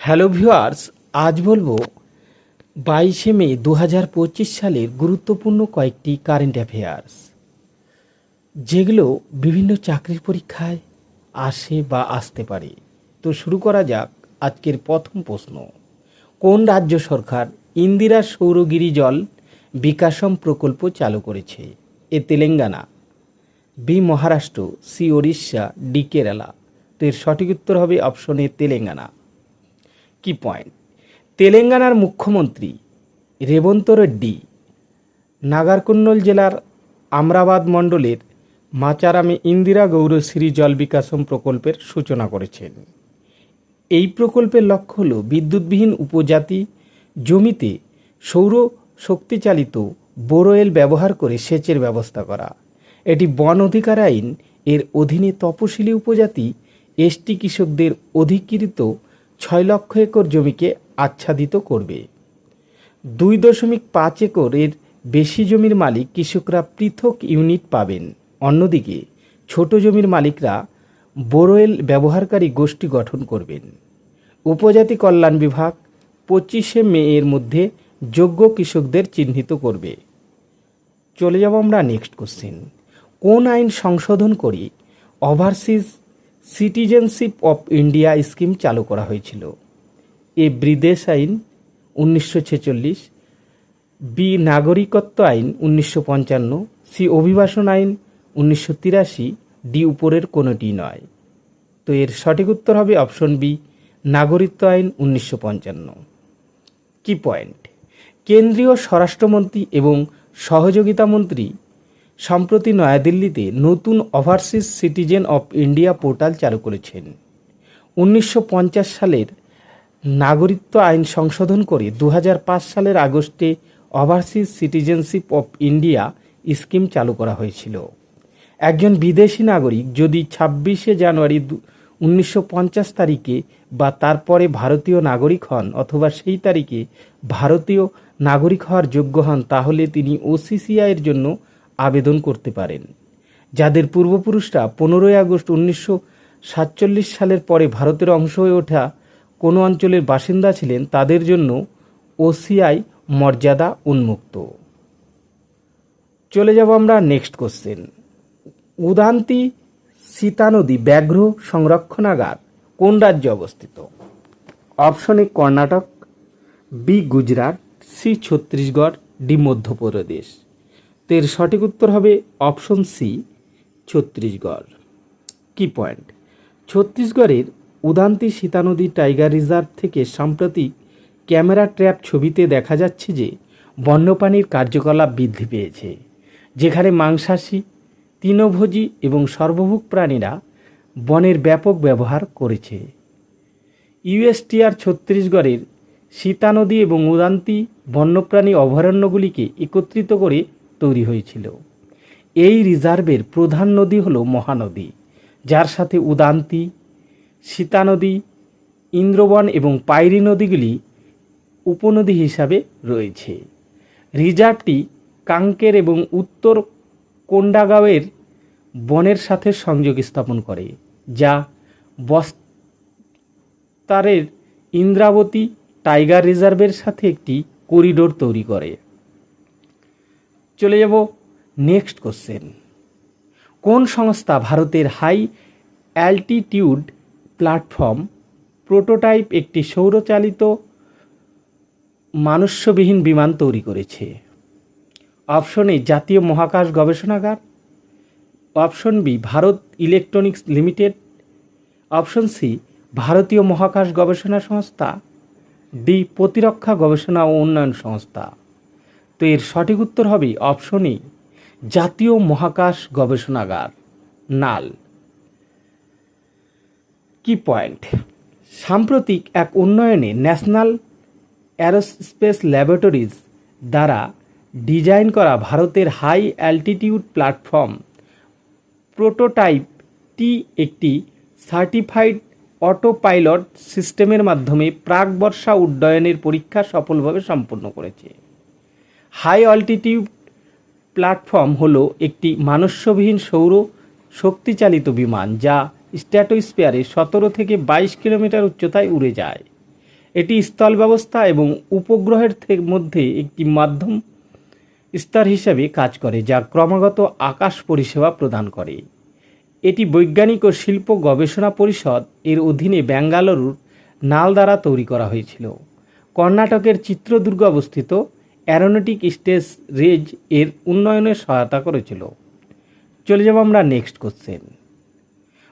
Hello viewers, আজ বলবো 22শে মে 2025 সালের গুরুত্বপূর্ণ কয়েকটি কারেন্ট অ্যাফেয়ার্স, যেগুলো বিভিন্ন চাকরির পরীক্ষায় আসে বা আসতে পারে। তো শুরু করা যাক। আজকের প্রথম প্রশ্ন: কোন রাজ্য সরকার ইন্দিরা সৌরগিরি জল বিকাশম প্রকল্প চালু করেছে? A Telangana, B Maharashtra, C Odisha, D Kerala. তো এর সঠিক উত্তর হবে অপশন এ তেলেঙ্গানা। কি পয়েন্ট: তেলেঙ্গানার মুখ্যমন্ত্রী রেবন্ত রেড্ডি নাগরকর্নুল জেলার আমরাবাদ মণ্ডলের মাচারামে ইন্দিরা গৌরশ্রী জল বিকাশম প্রকল্পের সূচনা করেছেন। এই প্রকল্পের লক্ষ্য হল বিদ্যুৎবিহীন উপজাতি জমিতে সৌর শক্তিচালিত বোরওয়েল ব্যবহার করে সেচের ব্যবস্থা করা। এটি বন অধিকার আইন এর অধীনে তপশিলি উপজাতি এসটি কৃষকদের অধিকৃত 6 লক্ষ একর জমিকে আচ্ছাদিত করবে। 2.5 একরের বেশি জমির মালিক কৃষকরা পৃথক ইউনিট পাবেন। অন্যদিকে ছোট জমির মালিকরা বোরওয়েল ব্যবহারকারী গোষ্ঠী গঠন করবেন। উপজাতি কল্যাণ বিভাগ 25শে মে এর মধ্যে যোগ্য কৃষকদের চিহ্নিত করবে। চলে যাব আমরা নেক্সট কোশ্চেন: কোন আইন সংশোধন করে overseas citizenship of India scheme চালু করা হয়েছিল? এ বিদেশ আইন 1946, বি নাগরিকত্ব আইন 1955, সি অভিবাসন আইন 1983, ডি উপরের কোনোটি নয়। তো এর সঠিক উত্তর হবে অপশন বি নাগরিকত্ব আইন 1955। কি পয়েন্ট: কেন্দ্রীয় স্বরাষ্ট্রমন্ত্রী এবং সহযোগিতা মন্ত্রী সম্প্রতি নয়াদিল্লিতে নতুন overseas citizen of India portal চালু করেছেন। 1950 সালের নাগরিকত্ব আইন সংশোধন করে 2005 সালের আগস্টে overseas citizenship of India scheme চালু করা হয়েছিল। একজন বিদেশি নাগরিক যদি 26শে জানুয়ারি 1950 তারিখে বা তারপরে ভারতীয় নাগরিক হন অথবা সেই তারিখে ভারতীয় নাগরিক হওয়ার যোগ্য হন, তাহলে তিনি ওসিসিআইয়ের জন্য আবেদন করতে পারেন। যাদের পূর্বপুরুষরা 15ই আগস্ট 1947 সালের পরে ভারতের অংশ হয়ে ওঠা কোনো অঞ্চলের বাসিন্দা ছিলেন, তাদের জন্য ওসিআই মর্যাদা উন্মুক্ত। চলে যাব আমরা নেক্সট কোশ্চেন: উদান্তি সীতানদী ব্যাঘ্র সংরক্ষণাগার কোন রাজ্যে অবস্থিত? Option A Karnataka, B Gujarat, C Chhattisgarh, D Madhya Pradesh. তো এর সঠিক উত্তর হবে অপশন সি ছত্তিশগড়। কি পয়েন্ট: ছত্তিশগড়ের উদান্তি সীতানদী টাইগার রিজার্ভ থেকে সাম্প্রতিক ক্যামেরা ট্র্যাপ ছবিতে দেখা যাচ্ছে যে বন্যপ্রাণীর কার্যকলাপ বৃদ্ধি পেয়েছে, যেখানে মাংসাশী, তৃণভোজী এবং সর্বভুক প্রাণীরা বনের ব্যাপক ব্যবহার করেছে। ইউএসটিআর ছত্তিশগড়ের সীতানদী এবং উদান্তি বন্যপ্রাণী অভয়ারণ্যগুলিকে একত্রিত করে তৈরি হয়েছিল। এই রিজার্ভের প্রধান নদী হল মহানদী, যার সাথে উদান্তি, সীতানদী, ইন্দ্রবন এবং পাইরি নদীগুলি উপনদী হিসাবে রয়েছে। রিজার্ভটি কাঙ্কের এবং উত্তর কোন্ডাগাঁওয়ের বনের সাথে সংযোগ স্থাপন করে, যা বস্তারের ইন্দ্রাবতী টাইগার রিজার্ভের সাথে একটি করিডোর তৈরি করে। চলে যাব নেক্সট কোশ্চেন: কোন সংস্থা ভারতের হাই অ্যালটিটিউড প্ল্যাটফর্ম প্রোটোটাইপ একটি সৌরচালিত মনুষ্যবিহীন বিমান তৈরি করেছে? অপশন এ জাতীয় মহাকাশ গবেষণাগার, option B Bharat electronics limited, option C ভারতীয় মহাকাশ গবেষণা সংস্থা, ডি প্রতিরক্ষা গবেষণা ও উন্নয়ন সংস্থা। তো এর সঠিক উত্তর হবে অপশন এ জাতীয় মহাকাশ গবেষণাগার, নাল। কি পয়েন্ট: সাম্প্রতিক এক উন্নয়নে ন্যাশনাল অ্যারোস্পেস ল্যাবরেটরিজ দ্বারা ডিজাইন করা ভারতের হাই অ্যালটিটিউড প্ল্যাটফর্ম প্রোটোটাইপটি একটি সার্টিফাইড অটো পাইলট সিস্টেমের মাধ্যমে প্রাক বর্ষা উড্ডয়নের পরীক্ষা সফলভাবে সম্পন্ন করেছে। হাই অল্টিটিউড প্ল্যাটফর্ম হলো একটি মনুষ্যবিহীন সৌর শক্তিচালিত বিমান যা স্ট্র্যাটোস্ফিয়ারে 17 থেকে 22 কিলোমিটার উচ্চতায় উড়ে যায়। এটি স্থল ব্যবস্থা এবং উপগ্রহের মধ্যে একটি মাধ্যম স্তর হিসাবে কাজ করে, যা ক্রমাগত আকাশ পরিষেবা প্রদান করে। এটি বৈজ্ঞানিক ও শিল্প গবেষণা পরিষদ এর অধীনে বেঙ্গালুরুর নাল দ্বারা তৈরি করা হয়েছিল। কর্ণাটকের চিত্রদুর্গে অবস্থিত অ্যারোনটিক স্পেস রেজ এর উন্নয়নে সহায়তা করেছিল। চলে যাব আমরা নেক্সট কোশ্চেন।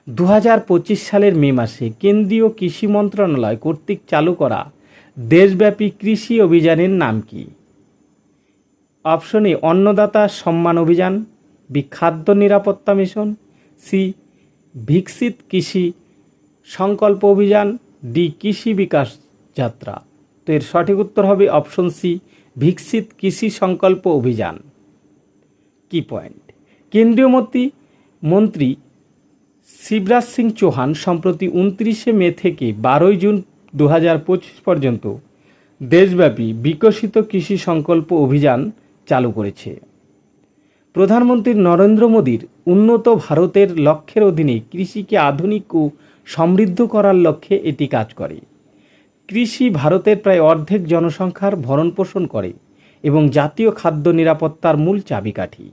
2025 সালের মে মাসে কেন্দ্রীয় কৃষি মন্ত্রণালয় কর্তৃক চালু করা দেশব্যাপী কৃষি অভিযানের নাম কি? অপশন এ অন্নদাতা সম্মান অভিযান, বি খাদ্য নিরাপত্তা মিশন, সি ভিকসিত কৃষি সংকল্প অভিযান, ডি কৃষি বিকাশ যাত্রা। তো এর সঠিক উত্তর হবে অপশন সি ভিকসিত কৃষি সংকল্প অভিযান। কি পয়েন্ট? কেন্দ্রীয় মন্ত্রী শিবরাজ সিং চৌহান সম্প্রতি 29 মে থেকে 12 জুন 2025 পর্যন্ত দেশব্যাপী বিকশিত কৃষি সংকল্প অভিযান চালু করেছে। প্রধানমন্ত্রী নরেন্দ্র মোদীর উন্নত ভারতের লক্ষ্যের অধীনে কৃষিকে আধুনিক ও সমৃদ্ধ করার লক্ষ্যে এটি কাজ করে। কৃষি ভারতের প্রায় অর্ধেক জনসংখ্যার ভরণপোষণ করে এবং জাতীয় খাদ্য নিরাপত্তার মূল চাবিকাঠি।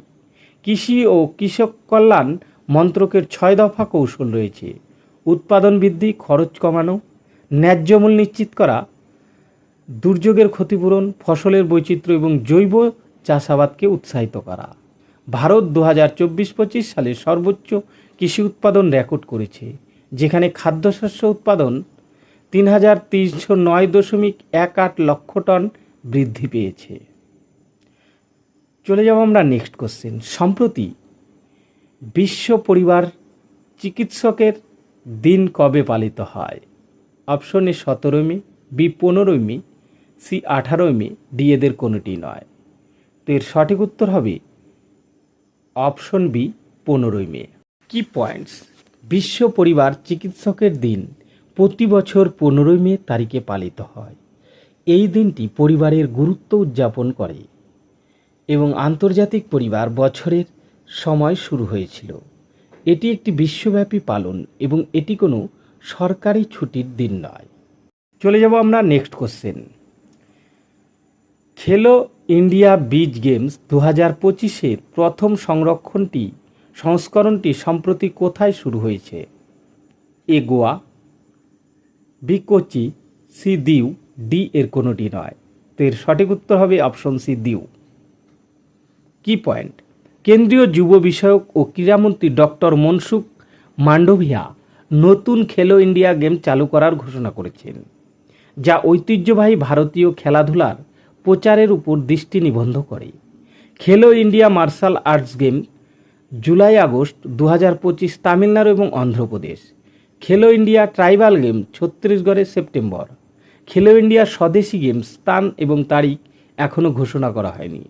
কৃষি ও কৃষক কল্যাণ মন্ত্রকের 6 দফা কৌশল রয়েছে: উৎপাদন বৃদ্ধি, খরচ কমানো, ন্যায্য মূল্য নিশ্চিত করা, দুর্যোগের ক্ষতিপূরণ, ফসলের বৈচিত্র্য এবং জৈব চাষাবাদকে উৎসাহিত করা। ভারত 2024-25 সালে সর্বোচ্চ কৃষি উৎপাদন রেকর্ড করেছে, যেখানে খাদ্যশস্য উৎপাদন 3309.18 লক্ষ টন বৃদ্ধি পেয়েছে। চলে যাব আমরা নেক্সট কোশ্চেন। সম্প্রতি বিশ্ব পরিবার চিকিৎসকের দিন কবে পালিত হয়? Option A 17 May, B 15 May, C 18 May, D এদের কোনোটি নয়। তো এর সঠিক উত্তর হবে অপশন বি 15 মে। কি পয়েন্টস? বিশ্ব পরিবার চিকিৎসকের দিন প্রতি বছর 15 মে তারিখে পালিত হয়। এই দিনটি পরিবারের গুরুত্ব উদযাপন করে এবং আন্তর্জাতিক পরিবার বছরের সময় শুরু হয়েছিল। এটি একটি বিশ্বব্যাপী পালন এবং এটি কোনো সরকারি ছুটির দিন নয়। চলে যাব আমরা নেক্সট কোশ্চেন। খেলো ইন্ডিয়া বিচ গেমস 2025-এর প্রথম সংস্করণটি সম্প্রতি কোথায় শুরু হয়েছে? এ গোয়া, বি কোচি, সি দিউ, ডি এর কোনোটি নয়। তো এর সঠিক উত্তর হবে অপশন সি দিউ। কি পয়েন্ট? কেন্দ্রীয় যুব বিষয়ক ও ক্রীড়ামন্ত্রী ডক্টর মনসুখ মান্ডভিয়া নতুন খেলো ইন্ডিয়া গেম চালু করার ঘোষণা করেছেন, যা ঐতিহ্যবাহী ভারতীয় খেলাধুলার প্রচারের উপর দৃষ্টি নিবদ্ধ করে। Khelo India martial arts game জুলাই-আগস্ট 2025 তামিলনাড়ু এবং Andhra Pradesh. Khelo India tribal game ছত্তিশগড়ে সেপ্টেম্বর। খেলো ইন্ডিয়া স্বদেশি গেম স্থান এবং তারিখ এখনও ঘোষণা করা হয়নি।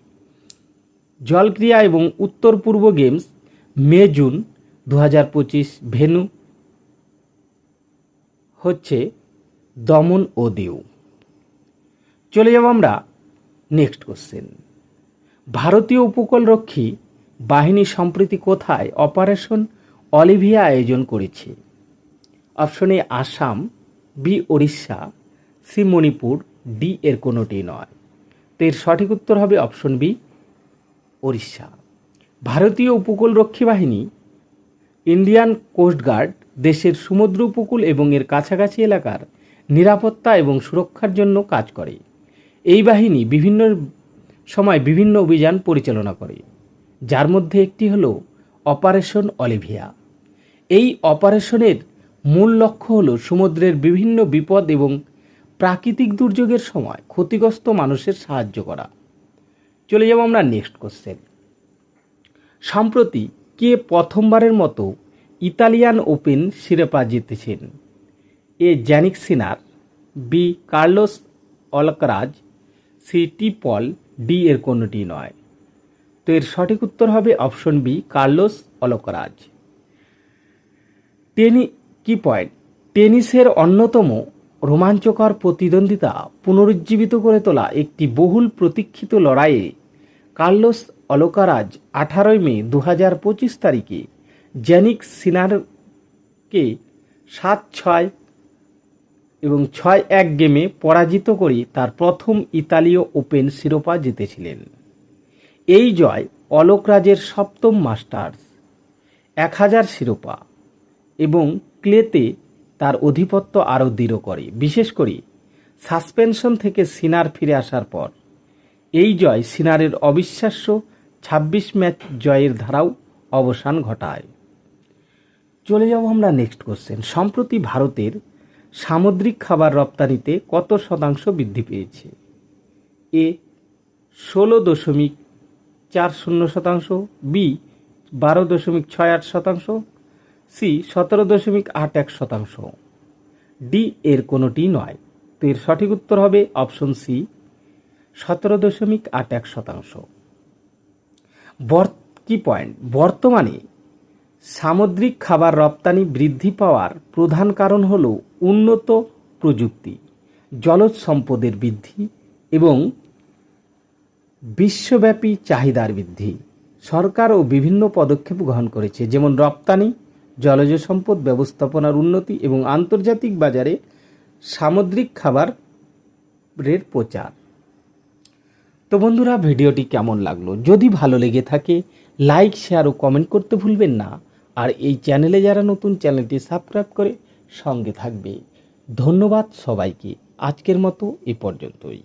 জলক্রিয়া এবং উত্তর পূর্ব গেমস মে জুন 2025। ভেন্যু হচ্ছে দমন ও দিউ। চলে যাব আমরা নেক্সট কোশ্চেন। ভারতীয় উপকূলরক্ষী বাহিনী সম্প্রতি কোথায় অপারেশন অলিভিয়া আয়োজন করেছে? Option A Assam, B Odisha, C Manipur, D এর কোনোটি নয়। তো এর সঠিক উত্তর হবে অপশন বি ওড়িশা। ভারতীয় উপকূলরক্ষী বাহিনী ইন্ডিয়ান কোস্টগার্ড দেশের সমুদ্র উপকূল এবং এর কাছাকাছি এলাকার নিরাপত্তা এবং সুরক্ষার জন্য কাজ করে। এই বাহিনী বিভিন্ন সময় বিভিন্ন অভিযান পরিচালনা করে, যার মধ্যে একটি হল অপারেশন অলিভিয়া। এই অপারেশনের মূল লক্ষ্য হল সমুদ্রের বিভিন্ন বিপদ এবং প্রাকৃতিক দুর্যোগের সময় ক্ষতিগ্রস্ত মানুষের সাহায্য করা। চলে যাব আমরা নেক্সট কোশ্চেন। সম্প্রতি কে প্রথমবারের মতো ইতালিয়ান ওপেন শিরোপা জিতেছেন? এ জ্যানিক সিনার, বি কার্লোস অলকারাজ, সি টিপল, ডি এর কোনোটি নয়। তো এর সঠিক উত্তর হবে অপশন বি কার্লোস অলকারাজ। কি পয়েন্ট? টেনিসের অন্যতম রোমাঞ্চকর প্রতিদ্বন্দ্বিতা পুনরুজ্জীবিত করে তোলা একটি বহুল প্রতীক্ষিত লড়াইয়ে কার্লোস অলকারাজ 18 মে 2025 তারিখে জ্যানিক সিনারকে 7-6, এবং 6-1 গেমে পরাজিত করে তার প্রথম ইতালীয় ওপেন শিরোপা জিতেছিলেন। এই জয় অলোক রাজের সপ্তম মাস্টার্স 1000 শিরোপা এবং ক্লেতে তার আধিপত্য আরও দৃঢ় করে। বিশেষ করে সাসপেনশন থেকে সিনার ফিরে আসার পর এই জয় সিনারের অবিশ্বাস্য 26 ম্যাচ জয়ের ধারাও অবসান ঘটায়। চলে যাব আমরা নেক্সট কোশ্চেন। সম্প্রতি ভারতের সামুদ্রিক খাবার রপ্তানিতে কত শতাংশ বৃদ্ধি পেয়েছে? এ 16.40%, বি 12.68%, সি 17.81%, ডি এর কোনোটি নয়। তো এর সঠিক উত্তর হবে অপশন সি 17.81%। কি পয়েন্ট, বর্তমানে সামুদ্রিক খাবার রপ্তানি বৃদ্ধি পাওয়ার প্রধান কারণ হল উন্নত প্রযুক্তি, জলজ সম্পদের বৃদ্ধি এবং বিশ্বব্যাপী চাহিদার বৃদ্ধি। সরকারও বিভিন্ন পদক্ষেপ গ্রহণ করেছে, যেমন রপ্তানি, জলজ সম্পদ ব্যবস্থাপনার উন্নতি এবং আন্তর্জাতিক বাজারে সামুদ্রিক খাবারের প্রচার। তো বন্ধুরা, ভিডিওটি কেমন লাগলো? যদি ভালো লেগে থাকে লাইক, শেয়ার ও কমেন্ট করতে ভুলবেন না। আর এই চ্যানেলে যারা নতুন, চ্যানেলটি সাবস্ক্রাইব করে সঙ্গে থাকবে। ধন্যবাদ সবাইকে। আজকের মতো এ পর্যন্তই।